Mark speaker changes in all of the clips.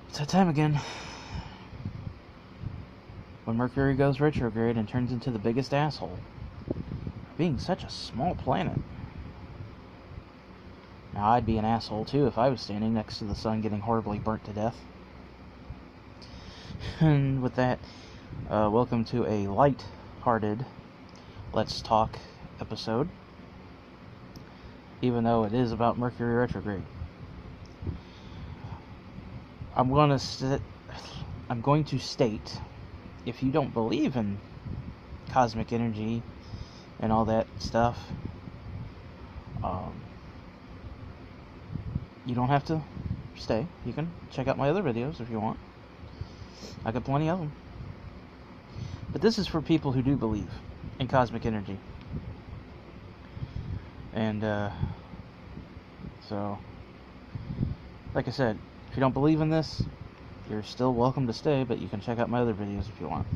Speaker 1: It's that time again. When Mercury goes retrograde and turns into the biggest asshole. Being such a small planet. Now, I'd be an asshole too if I was standing next to the sun getting horribly burnt to death. And with that, welcome to a light-hearted Let's Talk episode. Even though it is about Mercury retrograde. I'm going to state, if you don't believe in cosmic energy and all that stuff, you don't have to stay. You can check out my other videos if you want. I got plenty of them. But this is for people who do believe in cosmic energy. And, so, like I said, if you don't believe in this, you're still welcome to stay, but you can check out my other videos if you want.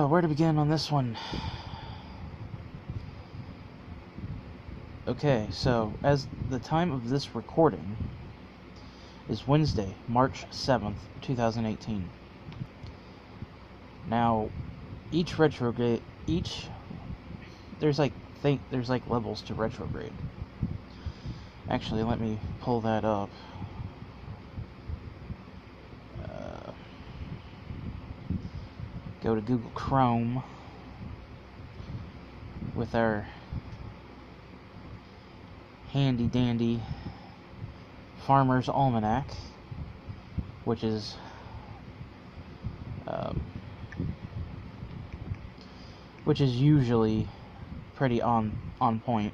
Speaker 1: Where to begin on this one? Okay, so, as the time of this recording is Wednesday, March 7th, 2018. Now, each retrograde, there's like levels to retrograde. Actually, let me pull that up. Go to Google Chrome with our handy dandy Farmer's Almanac, which is usually pretty on point.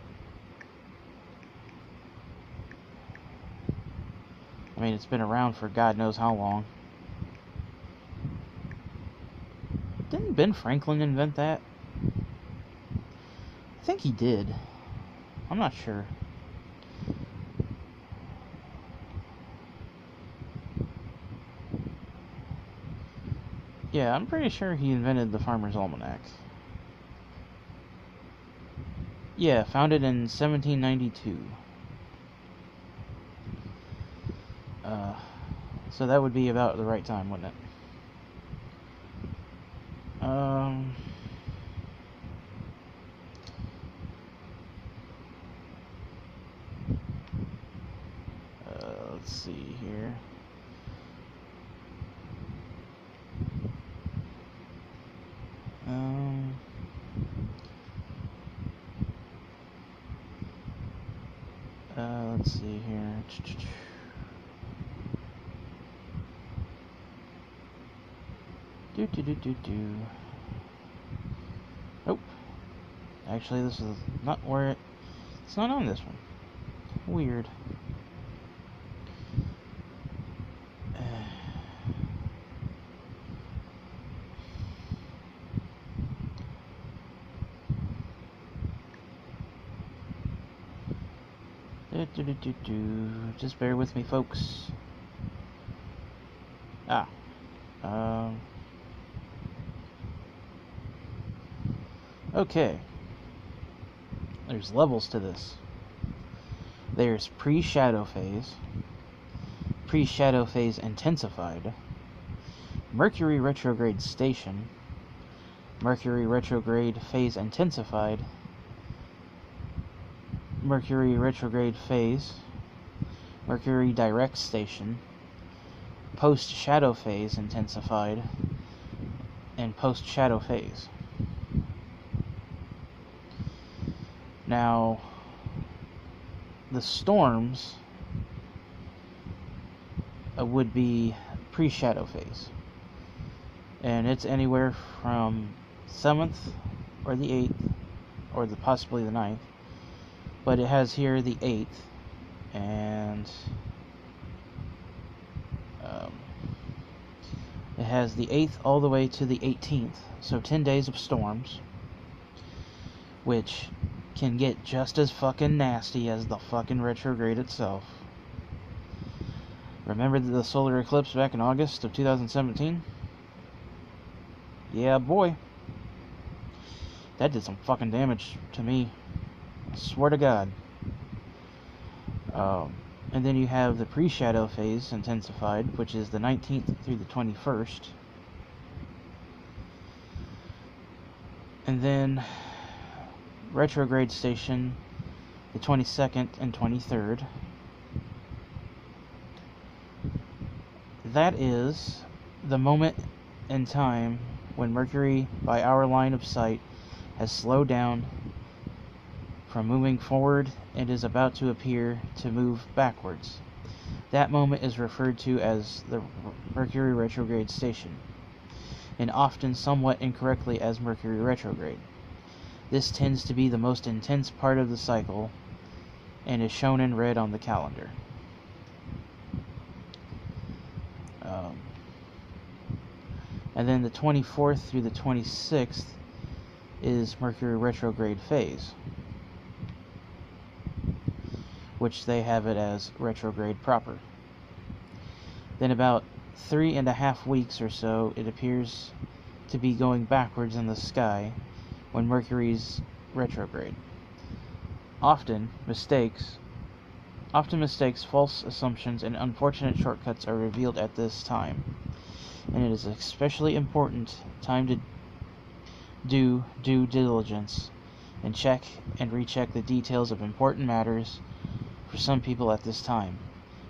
Speaker 1: I mean, it's been around for God knows how long. Didn't Ben Franklin invent that? I think he did. I'm not sure. Yeah, I'm pretty sure he invented the Farmer's Almanac. Yeah, founded in 1792. So that would be about the right time, wouldn't it? Let's see here. Let's see here. Nope. Actually, this is not where it's not on this one. Weird. Just bear with me, folks. Okay. There's levels to this. There's pre-shadow phase, pre-shadow phase intensified, Mercury retrograde station, Mercury retrograde phase intensified, Mercury retrograde phase, Mercury direct station, post-shadow phase intensified, and post-shadow phase. Now, the storms would be pre-shadow phase, and it's anywhere from 7th or the 8th or possibly the 9th, but it has here the 8th, and it has the 8th all the way to the 18th, so 10 days of storms, which can get just as fucking nasty as the fucking retrograde itself. Remember the solar eclipse back in August of 2017? Yeah, boy. That did some fucking damage to me. Swear to God. And then you have the pre-shadow phase intensified, which is the 19th through the 21st. And then retrograde station, the 22nd and 23rd. That is the moment in time when Mercury, by our line of sight, has slowed down from moving forward and is about to appear to move backwards. That moment is referred to as the Mercury retrograde station, and often somewhat incorrectly as Mercury retrograde. This tends to be the most intense part of the cycle and is shown in red on the calendar. And then the 24th through the 26th is Mercury retrograde phase, which they have it as retrograde proper. Then about 3.5 weeks or so, it appears to be going backwards in the sky when Mercury's retrograde. Often mistakes, false assumptions, and unfortunate shortcuts are revealed at this time, and it is an especially important time to do due diligence and check and recheck the details of important matters for some people at this time.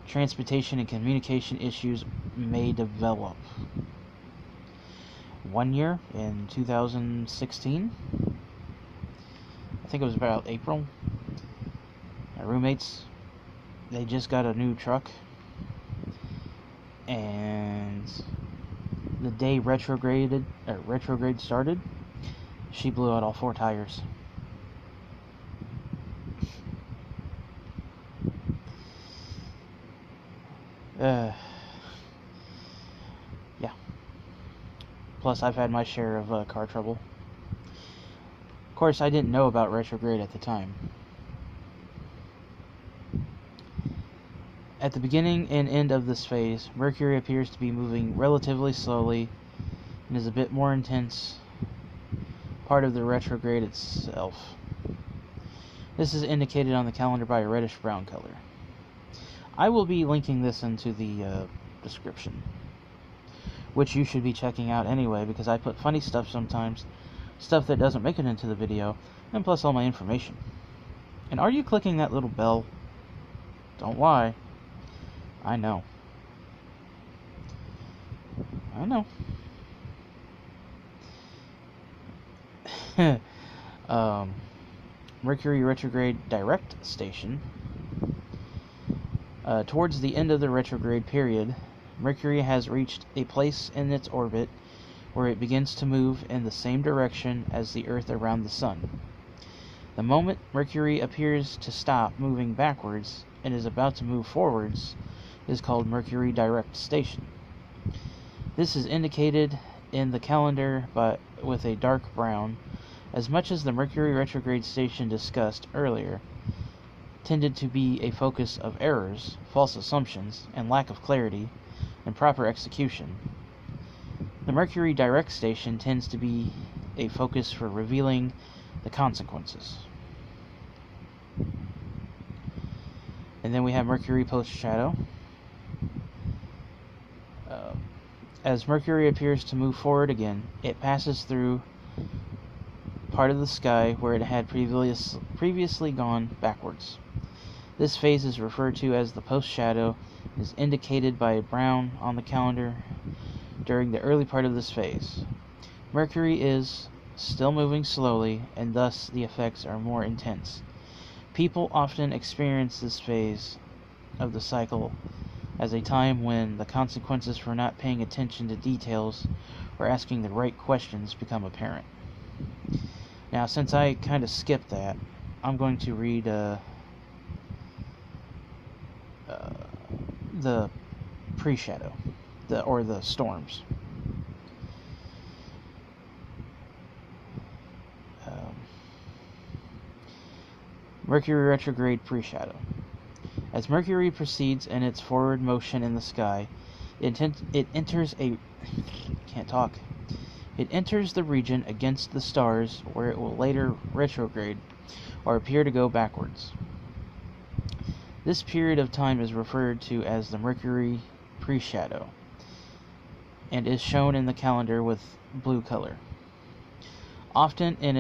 Speaker 1: Transportation and communication issues may develop. One year, in 2016, I think it was about April, my roommates, they just got a new truck, and the day retrograde started, she blew out all 4 tires. Yeah. Plus, I've had my share of car trouble. Of course, I didn't know about retrograde at the time. At the beginning and end of this phase, Mercury appears to be moving relatively slowly and is a bit more intense part of the retrograde itself. This is indicated on the calendar by a reddish-brown color. I will be linking this into the description, which you should be checking out anyway, because I put funny stuff sometimes, stuff that doesn't make it into the video, and plus all my information. And are you clicking that little bell? Don't lie. I know. Mercury retrograde direct station. Towards the end of the retrograde period, Mercury has reached a place in its orbit where it begins to move in the same direction as the Earth around the Sun. The moment Mercury appears to stop moving backwards and is about to move forwards is called Mercury direct station. This is indicated in the calendar with a dark brown. As much as the Mercury retrograde station discussed earlier tended to be a focus of errors, false assumptions, and lack of clarity and proper execution, the Mercury direct station tends to be a focus for revealing the consequences. And then we have Mercury post-shadow. As Mercury appears to move forward again, it passes through part of the sky where it had previously gone backwards. This phase is referred to as the post-shadow and is indicated by a brown on the calendar during the early part of this phase. Mercury is still moving slowly, and thus the effects are more intense. People often experience this phase of the cycle as a time when the consequences for not paying attention to details or asking the right questions become apparent. Now, since I kind of skipped that, I'm going to read the pre-shadow, or the storms. Mercury retrograde pre-shadow. As Mercury proceeds in its forward motion in the sky, it enters It enters the region against the stars where it will later retrograde, or appear to go backwards. This period of time is referred to as the Mercury pre-shadow, and is shown in the calendar with blue color. Often it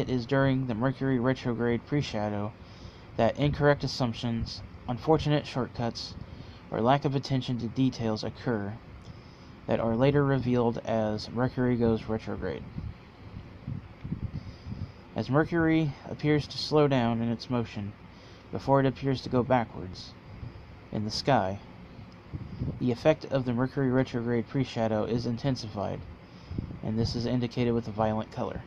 Speaker 1: is during the Mercury retrograde pre-shadow that incorrect assumptions, unfortunate shortcuts, or lack of attention to details occur that are later revealed as Mercury goes retrograde. As Mercury appears to slow down in its motion before it appears to go backwards in the sky, the effect of the Mercury retrograde pre-shadow is intensified, and this is indicated with a violet color.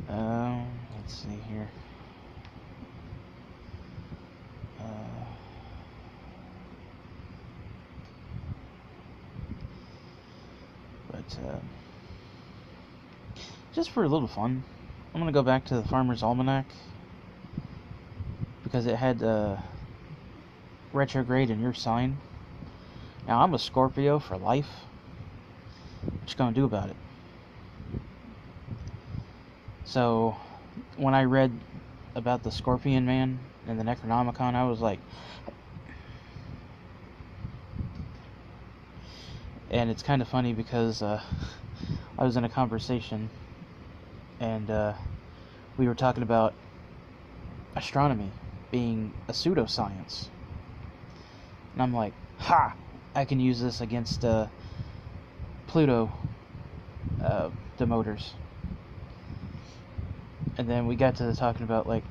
Speaker 1: Let's see here. Just for a little fun, I'm going to go back to the Farmer's Almanac, because it had retrograde in your sign. Now, I'm a Scorpio for life. What you going to do about it? So, when I read about the Scorpion Man in the Necronomicon, I was like... And it's kind of funny because I was in a conversation, and we were talking about astronomy being a pseudoscience. And I'm like, ha! I can use this against Pluto demoters. And then we got to talking about, like,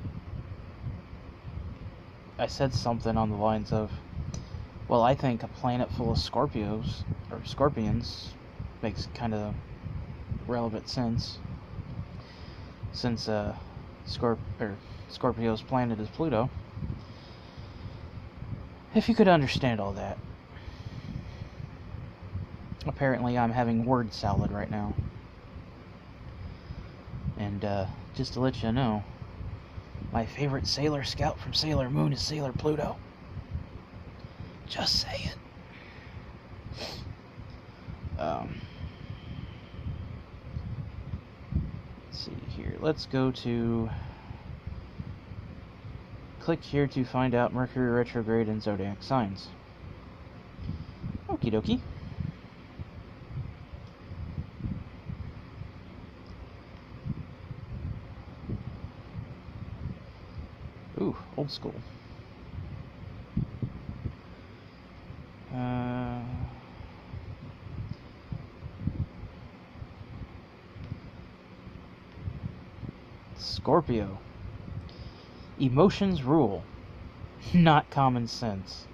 Speaker 1: I said something on the lines of, well, I think a planet full of Scorpios, or Scorpions, makes kind of relevant sense, since Scorpio's planet is Pluto. If you could understand all that. Apparently I'm having word salad right now. And just to let you know, my favorite Sailor Scout from Sailor Moon is Sailor Pluto. Just saying. Let's see here. Let's go to... Click here to find out Mercury retrograde and zodiac signs. Okie dokie. Ooh, old school. Scorpio. Emotions rule, not common sense,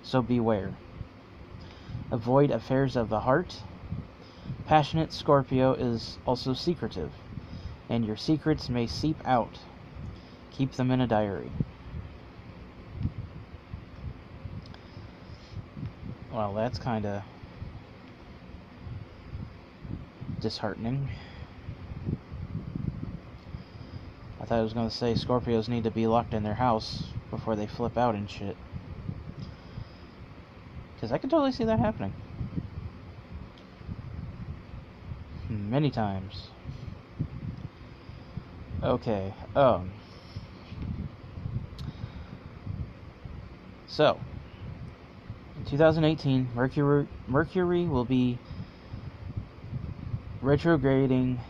Speaker 1: so beware. Avoid affairs of the heart. Passionate Scorpio is also secretive, and your secrets may seep out. Keep them in a diary. Well, that's kind of disheartening. I thought I was going to say Scorpios need to be locked in their house before they flip out and shit. Because I can totally see that happening. Many times. Okay, so, in 2018, Mercury will be retrograding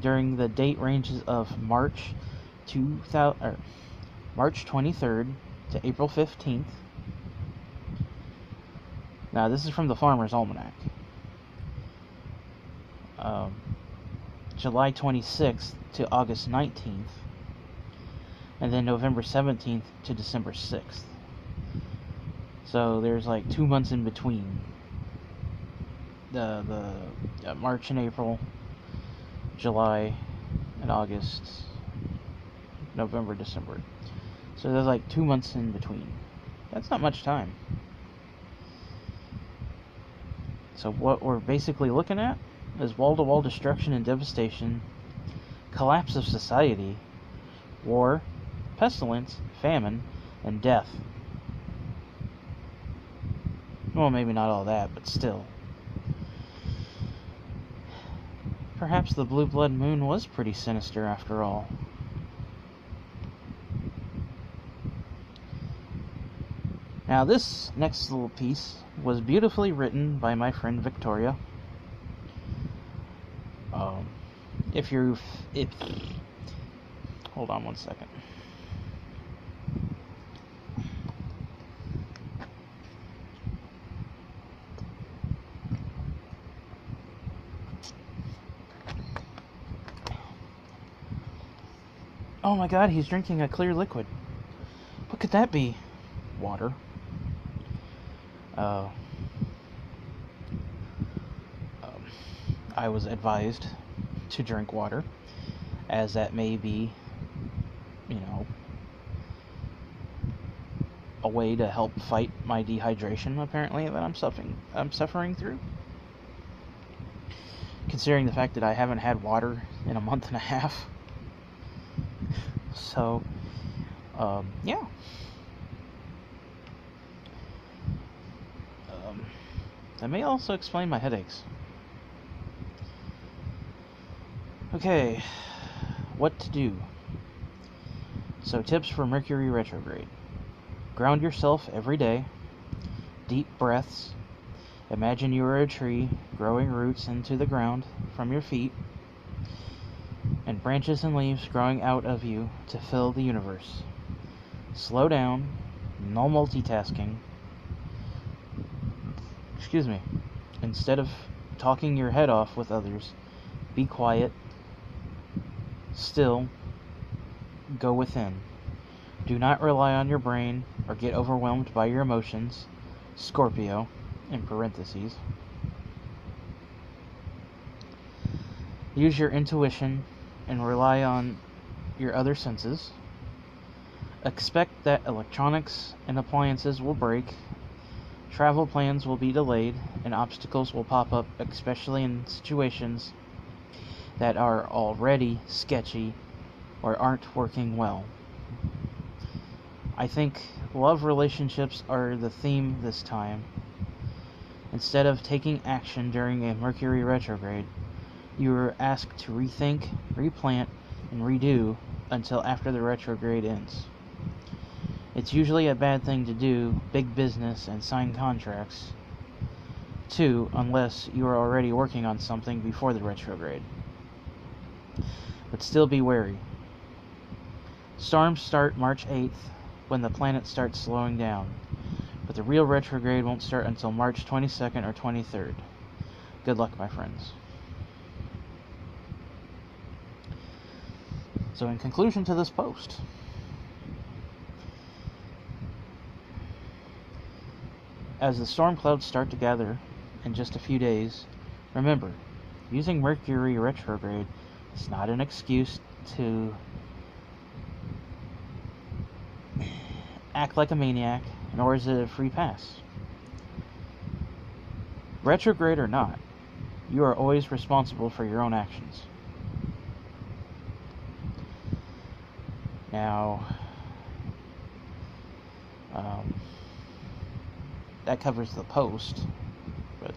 Speaker 1: during the date ranges of March 23rd to April 15th. Now, this is from the Farmer's Almanac. July 26th to August 19th. And then November 17th to December 6th. So there's like 2 months in between the March and April, July and August, November, December. So there's like 2 months in between. That's not much time. So what we're basically looking at is wall-to-wall destruction and devastation, collapse of society, war, pestilence, famine, and death. Well, maybe not all that, but still. Perhaps the blue blood moon was pretty sinister after all. Now this next little piece was beautifully written by my friend Victoria. Hold on one second. Oh my god, he's drinking a clear liquid. What could that be? Water. I was advised to drink water, as that may be, a way to help fight my dehydration, apparently, that I'm suffering through. Considering the fact that I haven't had water in a month and a half. So, yeah. That may also explain my headaches. Okay, what to do? So, tips for Mercury Retrograde. Ground yourself every day. Deep breaths. Imagine you are a tree growing roots into the ground from your feet, and branches and leaves growing out of you to fill the universe. Slow down. No multitasking. Excuse me. Instead of talking your head off with others, be quiet. Still, go within. Do not rely on your brain or get overwhelmed by your emotions. Scorpio, in parentheses. Use your intuition and rely on your other senses. Expect that electronics and appliances will break, travel plans will be delayed, and obstacles will pop up, especially in situations that are already sketchy or aren't working well. I think love relationships are the theme this time. Instead of taking action during a Mercury retrograde, you are asked to rethink, replant, and redo until after the retrograde ends. It's usually a bad thing to do big business and sign contracts, too, unless you are already working on something before the retrograde. But still be wary. Storms start March 8th, when the planet starts slowing down, but the real retrograde won't start until March 22nd or 23rd. Good luck, my friends. So in conclusion to this post, as the storm clouds start to gather in just a few days, remember, using Mercury retrograde is not an excuse to act like a maniac, nor is it a free pass. Retrograde or not, you are always responsible for your own actions. Now, that covers the post, but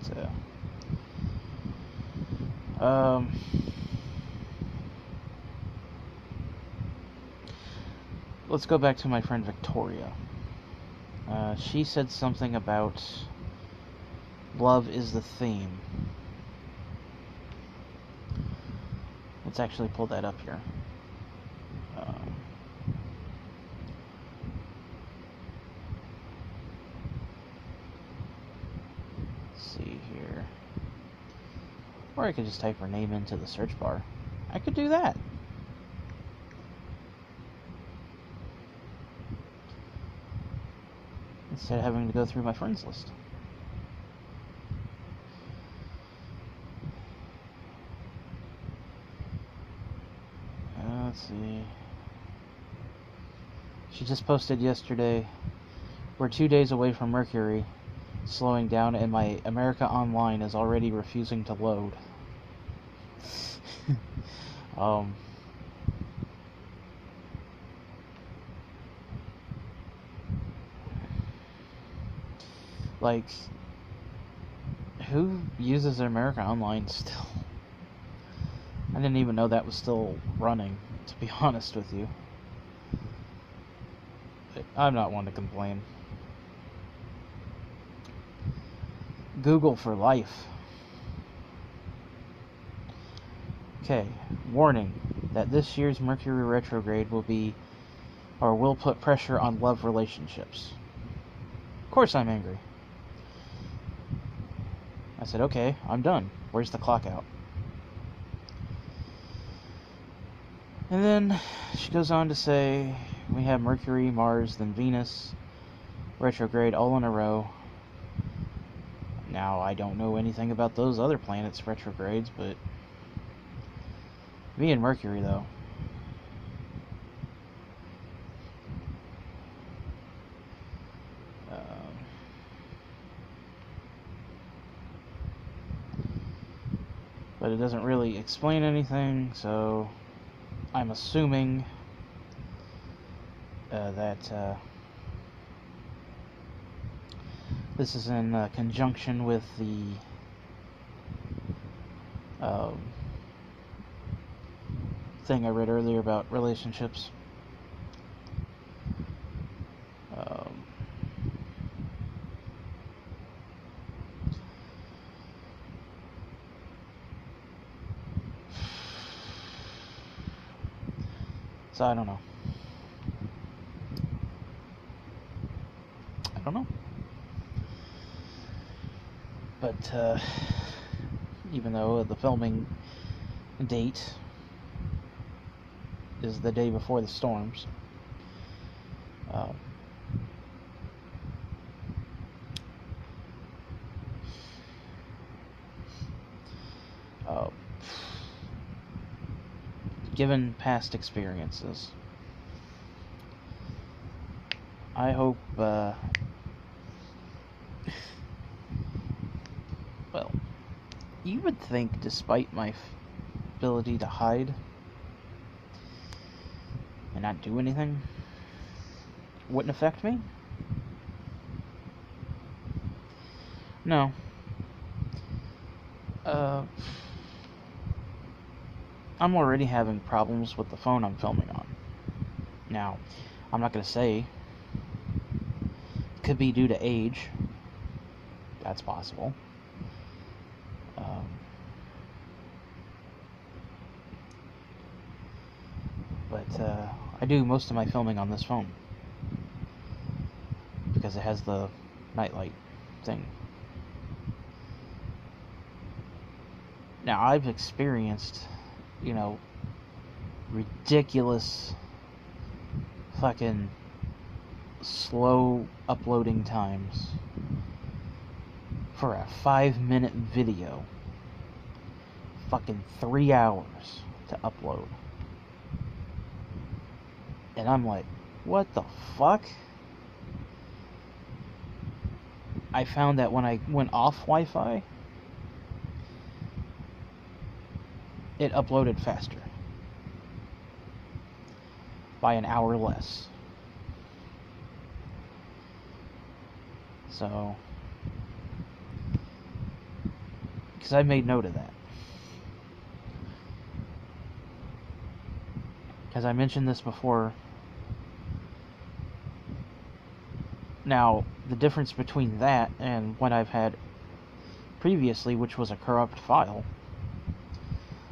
Speaker 1: let's go back to my friend Victoria. She said something about love is the theme. Let's actually pull that up here. Let's see here. Or I could just type her name into the search bar. I could do that. Instead of having to go through my friends list. Let's see. She just posted yesterday, we're 2 days away from Mercury slowing down and my America Online is already refusing to load. Like, who uses America Online still? I didn't even know that was still running, to be honest with you. I'm not one to complain. Google for life. Okay, warning that this year's Mercury retrograde will put pressure on love relationships. Of course I'm angry. I said, okay, I'm done. Where's the clock out? And then she goes on to say, we have Mercury, Mars, then Venus, retrograde all in a row. Now, I don't know anything about those other planets' retrogrades, but me and Mercury, though. But it doesn't really explain anything, so I'm assuming that this is in conjunction with the thing I read earlier about relationships. So I don't know. But even though the filming date is the day before the storms, given past experiences, I hope, well, you would think, despite my ability to hide and not do anything, wouldn't affect me? No. I'm already having problems with the phone I'm filming on. Now, I'm not going to say it could be due to age. That's possible. But I do most of my filming on this phone because it has the nightlight thing. Now, I've experienced, ridiculous fucking slow uploading times for a 5-minute video. Fucking 3 hours to upload. And I'm like, what the fuck? I found that when I went off Wi-Fi, it uploaded faster. By an hour less. So, because I made note of that. Because I mentioned this before. Now, the difference between that and what I've had previously, which was a corrupt file,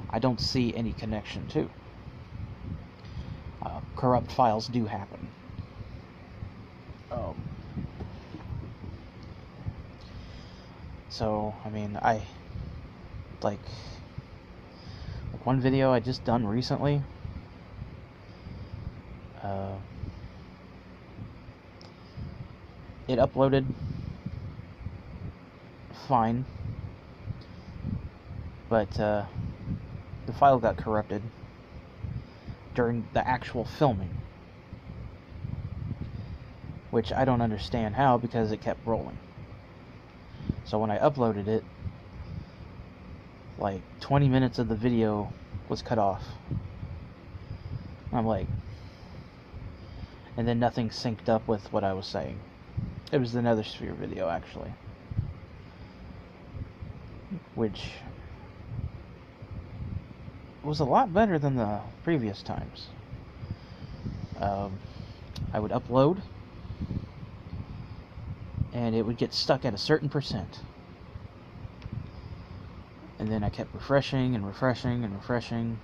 Speaker 1: I don't see any connection to. Corrupt files do happen. So, I mean, like one video I just done recently, it uploaded fine, but the file got corrupted during the actual filming, which I don't understand how, because it kept rolling. So when I uploaded it, like 20 minutes of the video was cut off. I'm like, and then nothing synced up with what I was saying. It was the Nether Sphere video, actually, which was a lot better than the previous times. I would upload, and it would get stuck at a certain percent. And then I kept refreshing and refreshing and refreshing,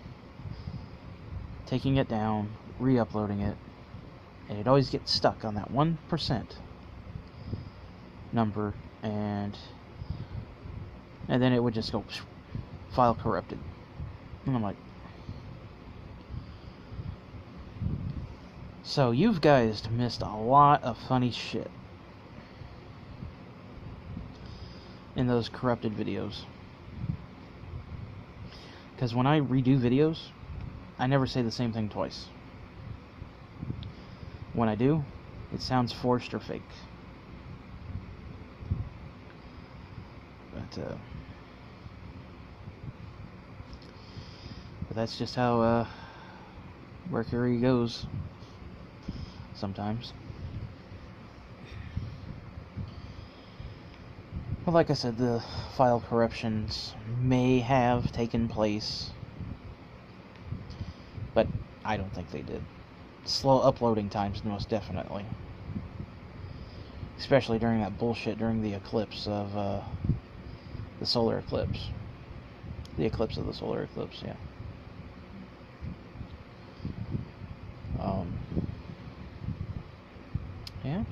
Speaker 1: taking it down, re-uploading it, and it always gets stuck on that 1% number, and then it would just go, file corrupted. And I'm like, so you've guys missed a lot of funny shit in those corrupted videos. Because when I redo videos, I never say the same thing twice. When I do, it sounds forced or fake. But that's just how Mercury goes sometimes. Well, like I said, the file corruptions may have taken place, but I don't think they did. Slow uploading times, most definitely. Especially during that bullshit during the eclipse of the solar eclipse. The eclipse of the solar eclipse, yeah. Yeah.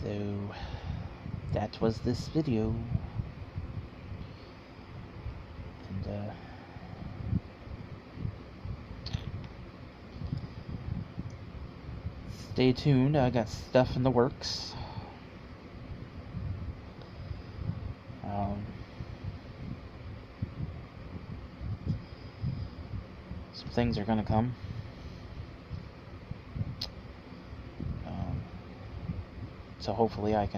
Speaker 1: So that was this video. And stay tuned, I got stuff in the works. Some things are gonna come. So hopefully I'll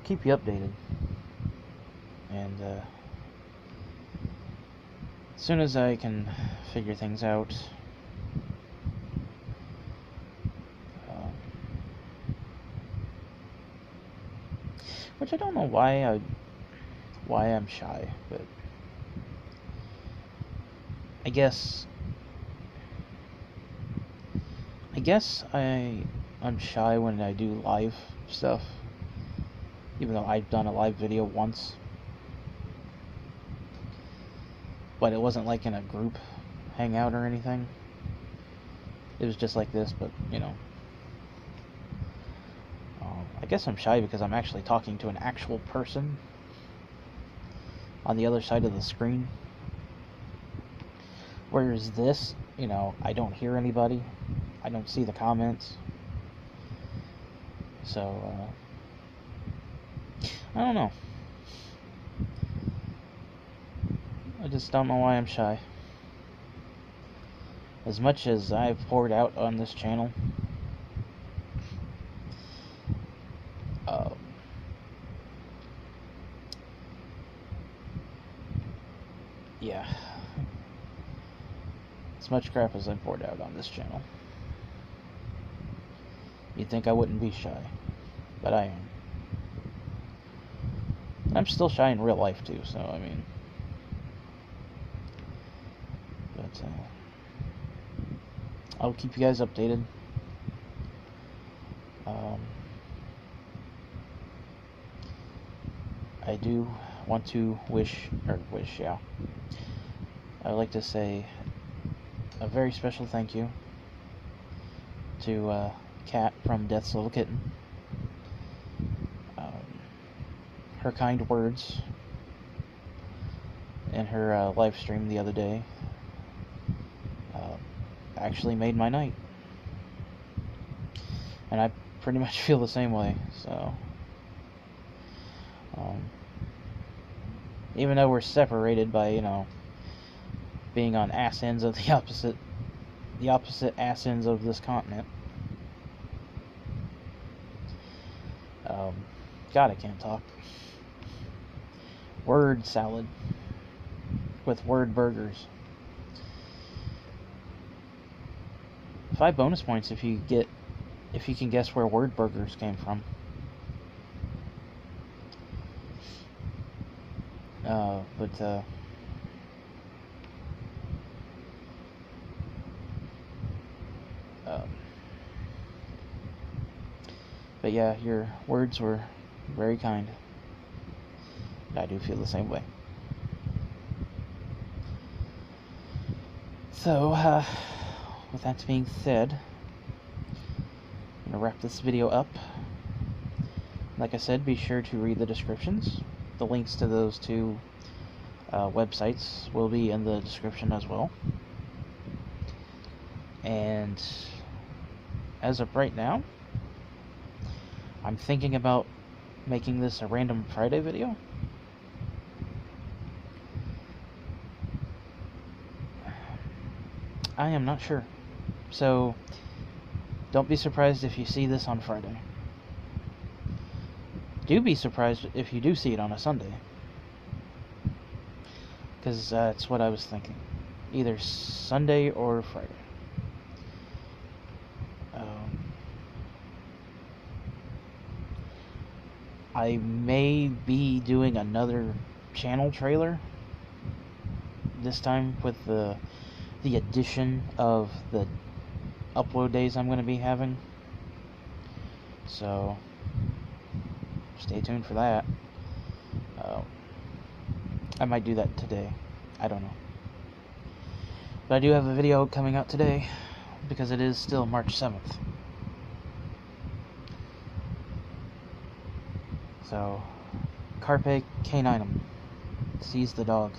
Speaker 1: keep you updated. And as soon as I can figure things out, which I don't know why I'm shy, but I guess I'm shy when I do live stuff, even though I've done a live video once, but it wasn't like in a group hangout or anything. It was just like this, but you know, I guess I'm shy because I'm actually talking to an actual person on the other side of the screen, whereas this, you know, I don't hear anybody, I don't see the comments. So, I don't know. I just don't know why I'm shy. As much as I've poured out on this channel, yeah. As much crap as I've poured out on this channel, you'd think I wouldn't be shy, but I am. I'm still shy in real life too, so I mean, but I'll keep you guys updated. I do want to yeah. I'd like to say a very special thank you to Kat from Death's Little Kitten. Her kind words in her live stream the other day actually made my night, and I pretty much feel the same way. So even though we're separated by, you know, being on ass ends of the opposite ass ends of this continent, God, I can't talk. Word salad with word burgers. 5 bonus points if you can guess where word burgers came from. But yeah, your words were very kind. I do feel the same way. So, with that being said, I'm going to wrap this video up. Like I said, be sure to read the descriptions. The links to those two websites will be in the description as well. And as of right now, I'm thinking about making this a random Friday video. I am not sure. So, don't be surprised if you see this on Friday. Do be surprised if you do see it on a Sunday. Because that's what I was thinking. Either Sunday or Friday. I may be doing another channel trailer. This time with the addition of the upload days I'm going to be having. So, stay tuned for that. I might do that today. I don't know. But I do have a video coming out today because it is still March 7th. So, Carpe Caninum. Seize the dog.